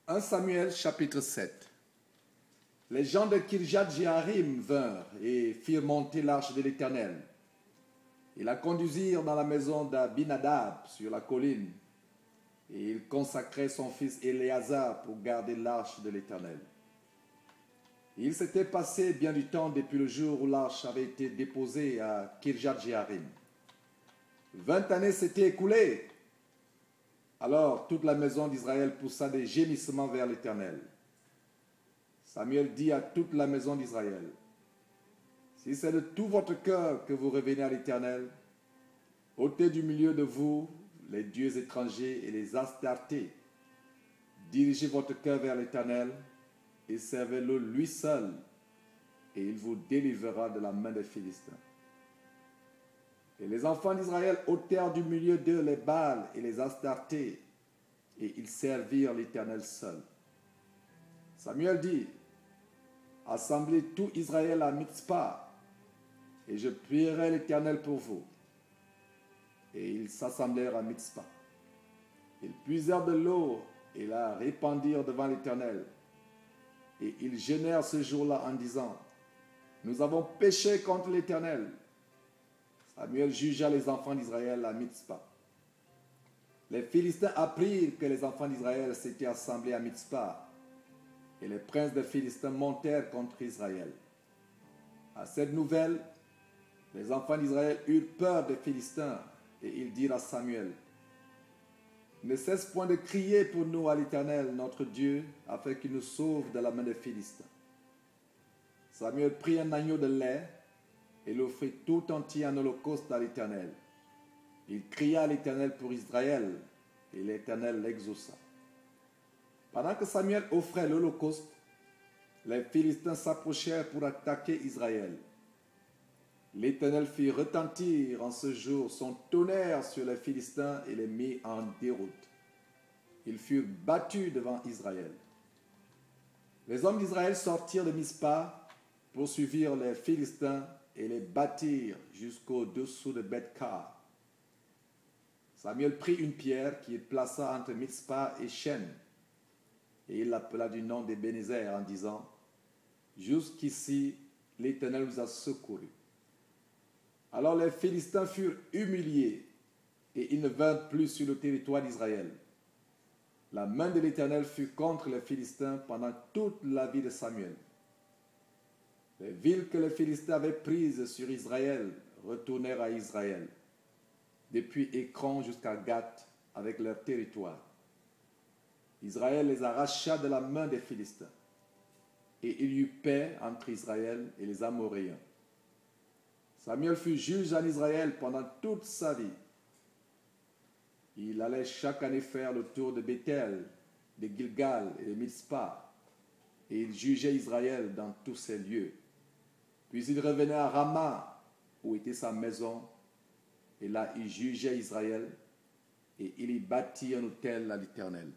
1 Samuel chapitre 7. Les gens de Kirjat-Jéarim vinrent et firent monter l'arche de l'Éternel. Ils la conduisirent dans la maison d'Abinadab sur la colline, et ils consacraient son fils Éléazar pour garder l'arche de l'Éternel. Il s'était passé bien du temps depuis le jour où l'arche avait été déposée à Kirjat-Jéarim. 20 années s'étaient écoulées. Alors toute la maison d'Israël poussa des gémissements vers l'Éternel. Samuel dit à toute la maison d'Israël: si c'est de tout votre cœur que vous revenez à l'Éternel, ôtez du milieu de vous les dieux étrangers et les Astartés. Dirigez votre cœur vers l'Éternel et servez-le lui seul, et il vous délivrera de la main des Philistins. Et les enfants d'Israël ôtèrent du milieu d'eux les Baals et les Astartés, et ils servirent l'Éternel seul. Samuel dit: assemblez tout Israël à Mitzpah, et je prierai l'Éternel pour vous. Et ils s'assemblèrent à Mitzpah. Ils puisèrent de l'eau et la répandirent devant l'Éternel. Et ils jeûnèrent ce jour-là en disant: nous avons péché contre l'Éternel. Samuel jugea les enfants d'Israël à Mitzpah. Les Philistins apprirent que les enfants d'Israël s'étaient assemblés à Mitzpah, et les princes des Philistins montèrent contre Israël. À cette nouvelle, les enfants d'Israël eurent peur des Philistins, et ils dirent à Samuel: ne cesse point de crier pour nous à l'Éternel, notre Dieu, afin qu'il nous sauve de la main des Philistins. Samuel prit un agneau de lait et l'offrit tout entier en holocauste à l'Éternel. Il cria à l'Éternel pour Israël, et l'Éternel l'exauça. Pendant que Samuel offrait l'holocauste, les Philistins s'approchèrent pour attaquer Israël. L'Éternel fit retentir en ce jour son tonnerre sur les Philistins et les mit en déroute. Ils furent battus devant Israël. Les hommes d'Israël sortirent de Mispah, poursuivirent les Philistins et les battirent jusqu'au-dessous de Beth-Kar. Samuel prit une pierre qu'il plaça entre Mitzpah et Shen, et il l'appela du nom d'Ebenezer en disant: jusqu'ici l'Éternel nous a secourus. Alors les Philistins furent humiliés, et ils ne vinrent plus sur le territoire d'Israël. La main de l'Éternel fut contre les Philistins pendant toute la vie de Samuel. Les villes que les Philistins avaient prises sur Israël retournèrent à Israël, depuis Écron jusqu'à Gath avec leur territoire. Israël les arracha de la main des Philistins, et il y eut paix entre Israël et les Amoréens. Samuel fut juge en Israël pendant toute sa vie. Il allait chaque année faire le tour de Bethel, de Gilgal et de Mitzpah, et il jugeait Israël dans tous ces lieux. Puis il revenait à Rama, où était sa maison, et là il jugeait Israël, et il y bâtit un autel à l'Éternel.